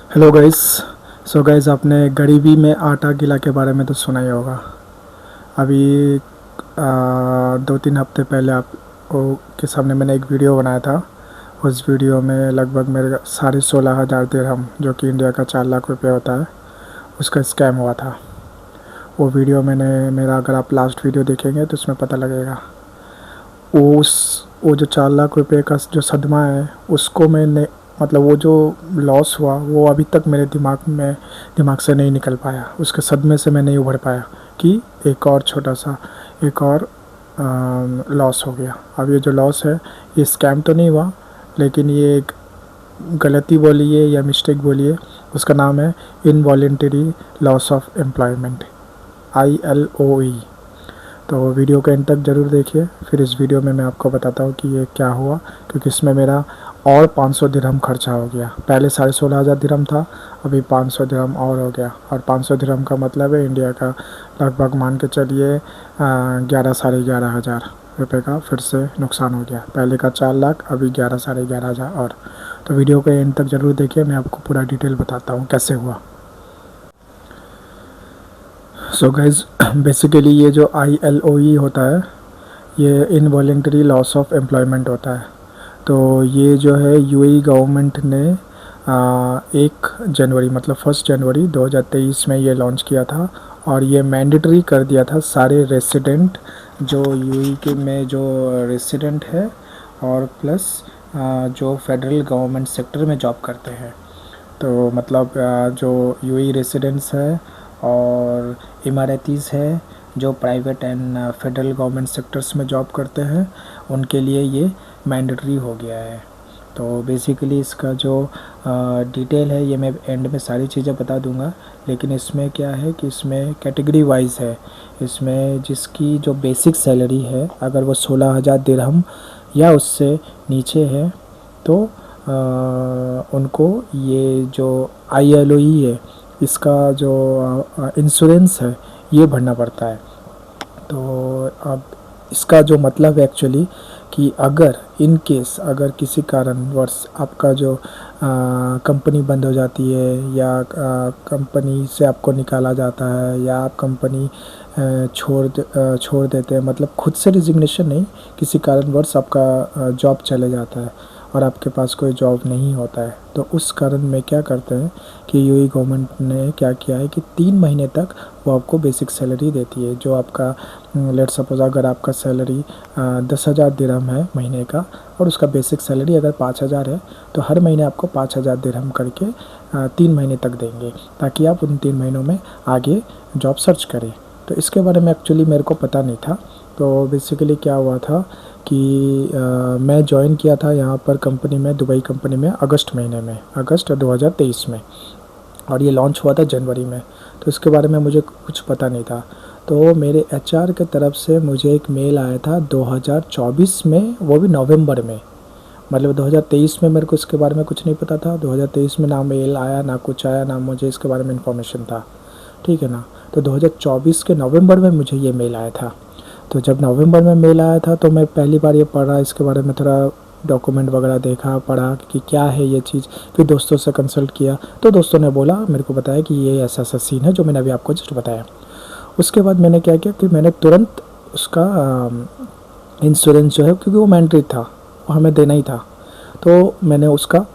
Hello guys. So guys, आपने गरीबी में आटा गिला के बारे में तो सुना ही होगा। अभी 2-3 हफ्ते पहले आपको के सामने मैंने एक वीडियो बनाया था। उस वीडियो में लगभग मेरे 16,500 दिरहम, जो कि इंडिया का 4 लाख रुपये होता है, उसका स्कैम हुआ था। वो वीडियो मेरा अगर आप लास्ट वीडियो देखेंगे तो उसमें पता लगेगा। वो जो 4 लाख रुपये का जो सदमा है, उसको मैंने मतलब वो जो लॉस हुआ वो अभी तक मेरे दिमाग से नहीं निकल पाया। उसके सदमे से मैं नहीं उभर पाया कि एक और छोटा सा एक और लॉस हो गया। अब ये जो लॉस है, ये स्कैम तो नहीं हुआ, लेकिन ये एक गलती बोलिए या मिस्टेक बोलिए, उसका नाम है involuntary loss of employment, ILOE। तो वीडियो के एंड तक ज़रूर देखिए। फिर इस वीडियो में मैं आपको बताता हूँ कि ये क्या हुआ, क्योंकि इसमें मेरा और 500 दिरहम खर्चा हो गया। पहले 16,500 दिरहम था, अभी 500 दिरहम और हो गया। और 500 दिरहम का मतलब है इंडिया का लगभग मान के चलिए 11-11,500 रुपये का फिर से नुकसान हो गया। पहले का 4 लाख, अभी 11-11,500 और। तो वीडियो के एंड तक ज़रूर देखिए, मैं आपको पूरा डिटेल बताता हूँ कैसे हुआ। सो गाइज, बेसिकली ये जो ILOE होता है, ये इनवॉलेंटरी लॉस ऑफ एम्प्लॉयमेंट होता है। तो ये जो है UAE गवर्नमेंट ने 1 जनवरी मतलब 1 जनवरी 2023 में ये लॉन्च किया था। और ये मैंडेटरी कर दिया था सारे रेसिडेंट, जो UAE के में जो रेसिडेंट है और प्लस जो फेडरल गवर्नमेंट सेक्टर में जॉब करते हैं। तो मतलब जो UAE रेसिडेंट्स है और इमारतीज़ है जो private and federal government sectors में जॉब करते हैं, उनके लिए ये मैंडेटरी हो गया है। तो बेसिकली इसका जो डिटेल है, ये मैं एंड में सारी चीज़ें बता दूंगा। लेकिन इसमें क्या है कि इसमें कैटेगरी वाइज है। इसमें जिसकी जो बेसिक सैलरी है, अगर वो 16,000 दिरहम या उससे नीचे है, तो उनको ये जो ILOE है, इसका जो इंश्योरेंस है, ये भरना पड़ता है। तो अब इसका जो मतलब है एक्चुअली कि अगर इन केस अगर किसी कारणवश आपका जो कंपनी बंद हो जाती है, या कंपनी से आपको निकाला जाता है, या आप कंपनी छोड़ देते हैं, मतलब खुद से रिजिग्नेशन नहीं, किसी कारणवश आपका जॉब चले जाता है और आपके पास कोई जॉब नहीं होता है, तो उस कारण में क्या करते हैं कि UAE गवर्नमेंट ने क्या किया है कि 3 महीने तक वो आपको बेसिक सैलरी देती है। जो आपका लेट सपोज अगर आपका सैलरी 10,000 दिरहम है महीने का, और उसका बेसिक सैलरी अगर 5,000 है, तो हर महीने आपको 5,000 दिरहम करके 3 महीने तक देंगे, ताकि आप उन 3 महीनों में आगे जॉब सर्च करें। तो इसके बारे में एक्चुअली मेरे को पता नहीं था। तो बेसिकली क्या हुआ था कि मैं ज्वाइन किया था यहाँ पर कंपनी में, दुबई कंपनी में, अगस्त 2023 में, और ये लॉन्च हुआ था जनवरी में। तो इसके बारे में मुझे कुछ पता नहीं था। तो मेरे HR के तरफ से मुझे एक मेल आया था 2024 में, वो भी नवंबर में। मतलब 2023 में मेरे को इसके बारे में कुछ नहीं पता था। 2023 में ना मेल आया, ना कुछ आया, ना मुझे इसके बारे में इन्फॉर्मेशन था, ठीक है ना। तो 2024 के नवंबर में मुझे ये मेल आया था। तो जब नवंबर में मेल आया था, तो मैं पहली बार ये पढ़ा, इसके बारे में थोड़ा डॉक्यूमेंट वगैरह देखा, पढ़ा कि क्या है ये चीज़। फिर दोस्तों से कंसल्ट किया, तो दोस्तों ने बोला, मेरे को बताया कि ये ऐसा ऐसा सीन है जो मैंने अभी आपको जस्ट बताया। उसके बाद मैंने क्या किया कि मैंने तुरंत उसका इंश्योरेंस जो है, क्योंकि वो मैंडेटरी था, वो हमें देना ही था, तो मैंने उसका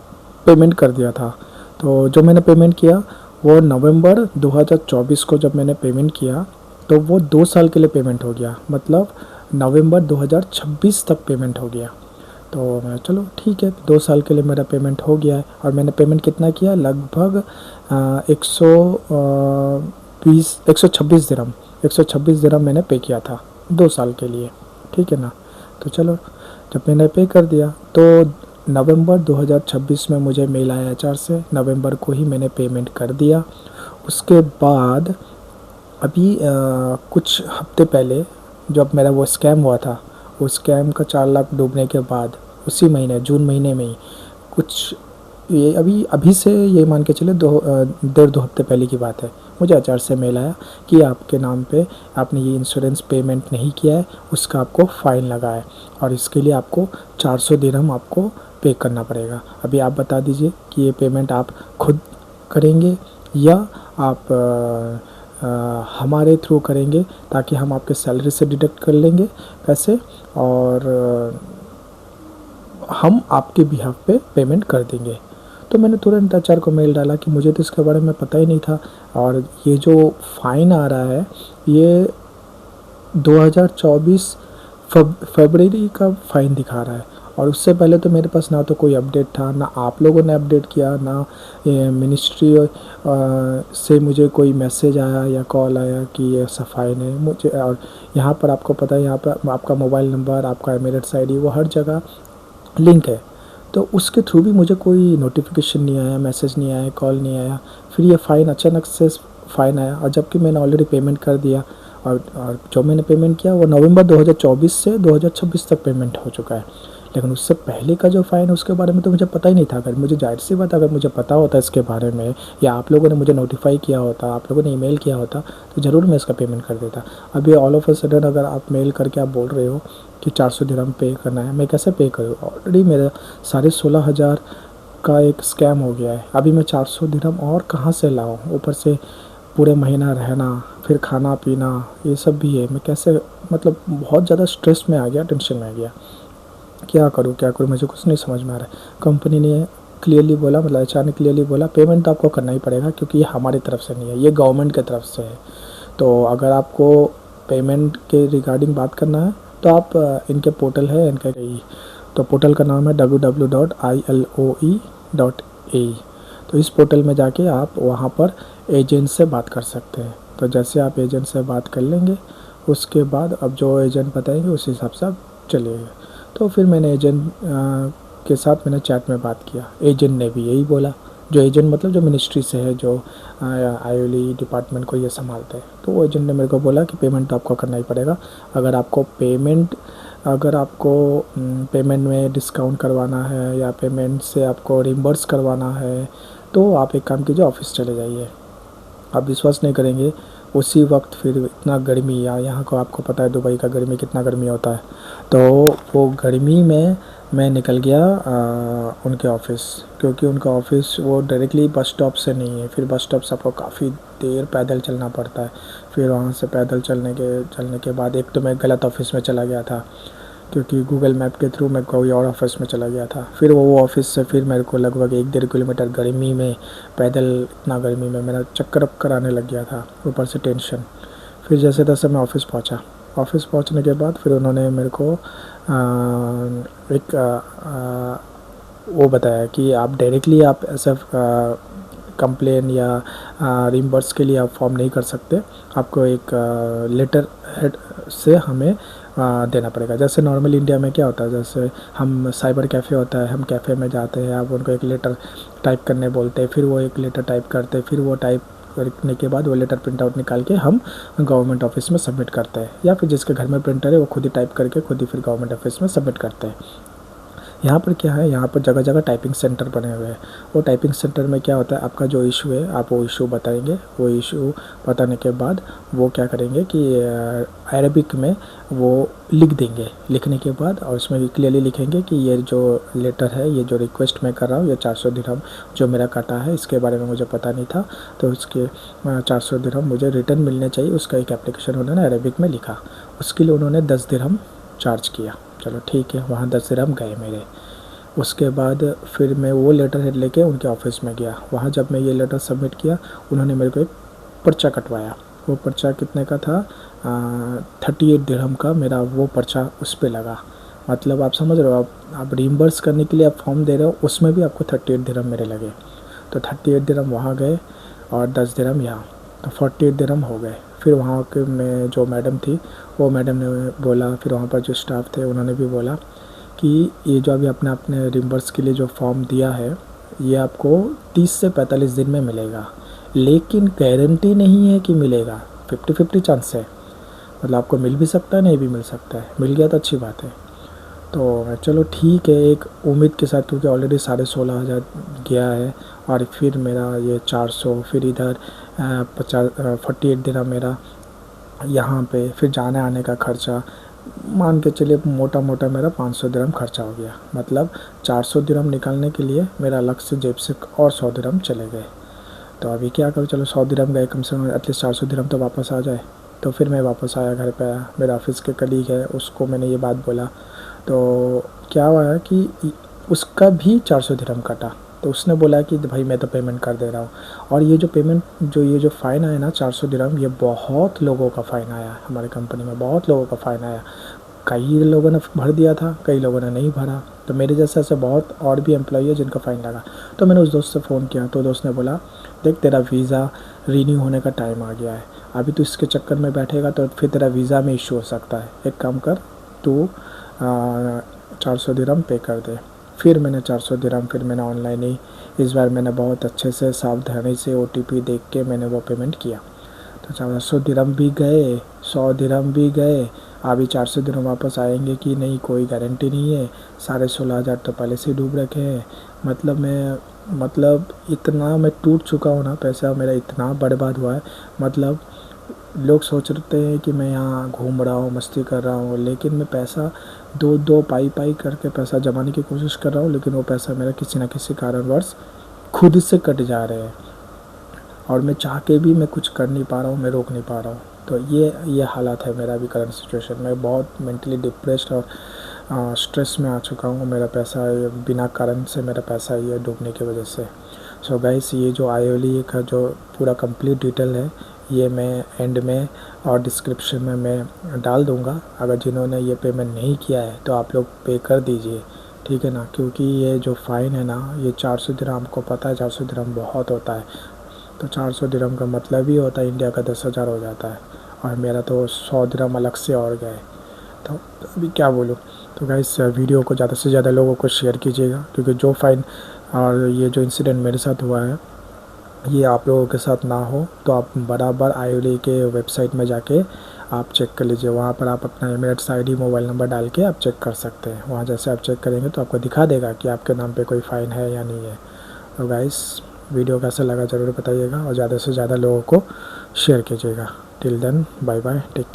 पेमेंट कर दिया था। तो जो मैंने पेमेंट किया, वो नवंबर 2024 को जब मैंने पेमेंट किया, तो वो 2 साल के लिए पेमेंट हो गया, मतलब नवंबर 2026 तक पेमेंट हो गया। तो मैं चलो ठीक है, 2 साल के लिए मेरा पेमेंट हो गया है। और मैंने पेमेंट कितना किया, लगभग 126 दिरहम मैंने पे किया था 2 साल के लिए, ठीक है ना। तो चलो, जब मैंने पे कर दिया, तो नवंबर 2026 में मुझे मेल आया HR से, नवंबर को ही मैंने पेमेंट कर दिया। उसके बाद अभी कुछ हफ्ते पहले जब मेरा वो स्कैम हुआ था, वो स्कैम का 4 लाख डूबने के बाद उसी महीने, जून महीने में ही, कुछ ये अभी से ये मान के चले 1.5-2 हफ्ते पहले की बात है, मुझे HR से मेल आया कि आपके नाम पे आपने ये इंश्योरेंस पेमेंट नहीं किया है, उसका आपको फ़ाइन लगा है, और इसके लिए आपको 400 दिरहम आपको पे करना पड़ेगा। अभी आप बता दीजिए कि ये पेमेंट आप खुद करेंगे या आप हमारे थ्रू करेंगे, ताकि हम आपके सैलरी से डिडक्ट कर लेंगे पैसे और हम आपके बिहाफ पे पेमेंट कर देंगे। तो मैंने तुरंत एचआर को मेल डाला कि मुझे तो इसके बारे में पता ही नहीं था, और ये जो फ़ाइन आ रहा है ये 2024 फरवरी का फ़ाइन दिखा रहा है, और उससे पहले तो मेरे पास ना तो कोई अपडेट था, ना आप लोगों ने अपडेट किया, ना मिनिस्ट्री से मुझे कोई मैसेज आया या कॉल आया कि ये ऐसा फ़ाइन है मुझे। और यहाँ पर आपको पता है, यहाँ पर आपका मोबाइल नंबर, आपका एमिरेट्स आईडी, वो हर जगह लिंक है, तो उसके थ्रू भी मुझे कोई नोटिफिकेशन नहीं आया, मैसेज नहीं आया, कॉल नहीं आया। फिर ये फ़ाइन अचानक से फ़ाइन आया, और जबकि मैंने ऑलरेडी पेमेंट कर दिया, और जो मैंने पेमेंट किया वो नवंबर 2024 से 2026 तक पेमेंट हो चुका है। लेकिन उससे पहले का जो फ़ाइन है उसके बारे में तो मुझे पता ही नहीं था। अगर मुझे, जाहिर सी बात, अगर मुझे पता होता इसके बारे में, या आप लोगों ने मुझे नोटिफाई किया होता, आप लोगों ने ईमेल किया होता, तो ज़रूर मैं इसका पेमेंट कर देता। अभी ऑल ऑफ अ सडन अगर आप मेल करके आप बोल रहे हो कि 400 दिरहम पे करना है, मैं कैसे पे करूँ? ऑलरेडी मेरा 16,500 का एक स्कैम हो गया है। अभी मैं 400 दिरहम और कहाँ से लाऊँ? ऊपर से पूरे महीना रहना, फिर खाना पीना, ये सब भी है। मैं कैसे, मतलब बहुत ज़्यादा स्ट्रेस में आ गया, टेंशन में आ गया। क्या करूँ क्या करूँ, मुझे कुछ नहीं समझ में आ रहा है। कंपनी ने क्लियरली बोला, मतलब एचआर ने क्लियरली बोला, पेमेंट तो आपको करना ही पड़ेगा, क्योंकि ये हमारी तरफ से नहीं है, ये गवर्नमेंट की तरफ से है। तो अगर आपको पेमेंट के रिगार्डिंग बात करना है तो आप इनके पोर्टल है, इनका तो पोर्टल का नाम है www.iloe.ae। तो इस पोर्टल में जाके आप वहाँ पर एजेंट से बात कर सकते हैं। तो जैसे आप एजेंट से बात कर लेंगे, उसके बाद अब जो एजेंट बताएंगे उस हिसाब से आप चलिएगा। तो फिर मैंने एजेंट के साथ मैंने चैट में बात किया। एजेंट ने भी यही बोला, जो एजेंट मतलब जो मिनिस्ट्री से है, जो आईओली डिपार्टमेंट को ये संभालते हैं, तो वो एजेंट ने मेरे को बोला कि पेमेंट तो आपको करना ही पड़ेगा। अगर आपको पेमेंट में डिस्काउंट करवाना है या पेमेंट से आपको रिम्बर्स करवाना है, तो आप एक काम कीजिए, ऑफिस चले जाइए। आप विश्वास नहीं करेंगे, उसी वक्त फिर इतना गर्मी, या यहाँ को आपको पता है दुबई का गर्मी कितना गर्मी होता है, तो वो गर्मी में मैं निकल गया उनके ऑफ़िस, क्योंकि उनका ऑफ़िस वो डायरेक्टली बस स्टॉप से नहीं है। फिर बस स्टॉप से आपको काफ़ी देर पैदल चलना पड़ता है। फिर वहाँ से पैदल चलने के बाद एक तो मैं गलत ऑफ़िस में चला गया था, क्योंकि गूगल मैप के थ्रू मैं कोई और ऑफिस में चला गया था। फिर वो ऑफिस से फिर मेरे को लगभग 1-1.5 किलोमीटर गर्मी में पैदल, इतना गर्मी में मेरा चक्कर आने लग गया था, ऊपर से टेंशन। फिर जैसे तैसे मैं ऑफ़िस पहुंचा। ऑफ़िस पहुंचने के बाद फिर उन्होंने मेरे को एक वो बताया कि आप डायरेक्टली आप ऐसा कंप्लेन या रिम्बर्स के लिए आप फॉर्म नहीं कर सकते, आपको एक लेटर हेड से हमें देना पड़ेगा। जैसे नॉर्मल इंडिया में क्या होता है, जैसे हम साइबर कैफ़े होता है, हम कैफ़े में जाते हैं, आप उनको एक लेटर टाइप करने बोलते हैं, फिर वो एक लेटर टाइप करते हैं, फिर वो टाइप करने के बाद वो लेटर प्रिंट आउट निकाल के हम गवर्नमेंट ऑफिस में सबमिट करते हैं, या फिर जिसके घर में प्रिंटर है वो खुद ही टाइप करके खुद ही फिर गवर्नमेंट ऑफिस में सबमिट करते हैं। यहाँ पर क्या है, यहाँ पर जगह जगह टाइपिंग सेंटर बने हुए हैं। वो टाइपिंग सेंटर में क्या होता है, आपका जो इशू है आप वो इशू बताएंगे, वो इशू बताने के बाद वो क्या करेंगे कि अरबिक में वो लिख देंगे। लिखने के बाद और उसमें भी क्लियरली लिखेंगे कि ये जो लेटर है, ये जो रिक्वेस्ट मैं कर रहा हूँ, ये 400 दिरहम जो मेरा कटा है, इसके बारे में मुझे पता नहीं था, तो उसके 400 दिरहम मुझे रिटर्न मिलने चाहिए। उसका एक एप्लीकेशन उन्होंने अरबिक में लिखा, उसके लिए उन्होंने 10 दिरहम चार्ज किया। चलो ठीक है, वहाँ 10 दिरहम गए मेरे। उसके बाद फिर मैं वो लेटर हेड लेके उनके ऑफिस में गया। वहाँ जब मैं ये लेटर सबमिट किया, उन्होंने मेरे को एक पर्चा कटवाया। वो पर्चा कितने का था, 38 दिरहम का मेरा वो पर्चा उस पर लगा। मतलब आप समझ रहे हो, आप रीइंबर्स करने के लिए आप फॉर्म दे रहे हो, उसमें भी आपको 38 दिरहम मेरे लगे। तो 38 दिरहम वहाँ गए और 10 दिरहम यहाँ, तो 48 दिरहम हो गए। फिर वहाँ के में जो मैडम थी, वो मैडम ने बोला, फिर वहाँ पर जो स्टाफ थे उन्होंने भी बोला कि ये जो अभी आपने रिम्बर्स के लिए जो फॉर्म दिया है, ये आपको 30 से 45 दिन में मिलेगा, लेकिन गारंटी नहीं है कि मिलेगा, 50-50 चांस है। मतलब आपको मिल भी सकता है, नहीं भी मिल सकता है। मिल गया तो अच्छी बात है। तो चलो ठीक है, एक उम्मीद के साथ, क्योंकि ऑलरेडी 16,500 गया है, और फिर मेरा ये 400, फिर इधर 48 दिरहम मेरा यहाँ पे, फिर जाने आने का खर्चा, मान के चलिए मोटा मोटा मेरा 500 दिरहम खर्चा हो गया। मतलब 400 दिरहम निकालने के लिए मेरा अलग से जेब से और 100 दिरहम चले गए। तो अभी क्या करूँ, चलो 100 दिरहम गए, कम से कम एटलीस्ट 400 दिरहम तो वापस आ जाए। तो फिर मैं वापस आया, घर पे आया, मेरे ऑफिस के कलीग है उसको मैंने ये बात बोला। तो क्या हुआ है कि उसका भी 400 दिरहम कटा। तो उसने बोला कि भाई मैं तो पेमेंट कर दे रहा हूँ। और ये जो पेमेंट ये जो फ़ाइन आया ना 400 दिरहम, ये बहुत लोगों का फ़ाइन आया हमारे कंपनी में, बहुत लोगों का फ़ाइन आया। कई लोगों ने भर दिया था, कई लोगों ने नहीं भरा। तो मेरे जैसे ऐसे बहुत और भी एम्प्लॉई है जिनका फ़ाइन लगा। तो मैंने उस दोस्त से फ़ोन किया, तो दोस्त ने बोला देख तेरा वीज़ा रीन्यू होने का टाइम आ गया है, अभी तो इसके चक्कर में बैठेगा तो फिर तेरा वीज़ा में इशू हो सकता है, एक काम कर तू 400 दिरहम पे कर दे। फिर मैंने 400 दिरहम फिर मैंने ऑनलाइन ही इस बार मैंने बहुत अच्छे से सावधानी से OTP देख के मैंने वो पेमेंट किया। तो 400 दिरहम भी गए, 100 दिरहम भी गए। अभी 400 दिरहम वापस आएंगे कि नहीं कोई गारंटी नहीं है। 16,500 तो पहले से डूब रखे हैं। मतलब इतना मैं टूट चुका हूँ ना, पैसा मेरा इतना बर्बाद हुआ है। मतलब लोग सोच रहे हैं कि मैं यहाँ घूम रहा हूँ, मस्ती कर रहा हूँ, लेकिन मैं पैसा दो पाई करके पैसा जमाने की कोशिश कर रहा हूँ, लेकिन वो पैसा मेरा किसी न किसी कारणवश खुद से कट जा रहे हैं। और मैं चाह के भी मैं कुछ कर नहीं पा रहा हूँ, मैं रोक नहीं पा रहा हूँ। तो ये हालत है मेरा अभी करंट सिचुएशन में। बहुत मेंटली डिप्रेस्ड और स्ट्रेस में आ चुका हूँ। मेरा पैसा बिना कारण से मेरा पैसा ये डूबने की वजह से। सो गाइस, ये जो आईओली का जो पूरा कंप्लीट डिटेल है ये मैं एंड में और डिस्क्रिप्शन में मैं डाल दूँगा। अगर जिन्होंने ये पेमेंट नहीं किया है तो आप लोग पे कर दीजिए, ठीक है ना। क्योंकि ये जो फ़ाइन है ना, ये 400 दिरहम, आपको पता है 400 दिरहम बहुत होता है। तो 400 दिरहम का मतलब ही होता है इंडिया का 10,000 हो जाता है। और मेरा तो 100 दिरहम अलग से और गए। तो अभी क्या बोलूँ। तो गाइस, वीडियो को ज़्यादा से ज़्यादा लोगों को शेयर कीजिएगा, क्योंकि जो फ़ाइन और ये जो इंसिडेंट मेरे साथ हुआ है ये आप लोगों के साथ ना हो। तो आप बराबर आईओली के वेबसाइट में जाके आप चेक कर लीजिए। वहाँ पर आप अपना एमिरेट्स ID मोबाइल नंबर डाल के आप चेक कर सकते हैं। वहाँ जैसे आप चेक करेंगे तो आपको दिखा देगा कि आपके नाम पे कोई फ़ाइन है या नहीं है। तो गाइस, वीडियो कैसा लगा ज़रूर बताइएगा और ज़्यादा से ज़्यादा लोगों को शेयर कीजिएगा। Till then, bye bye, take care.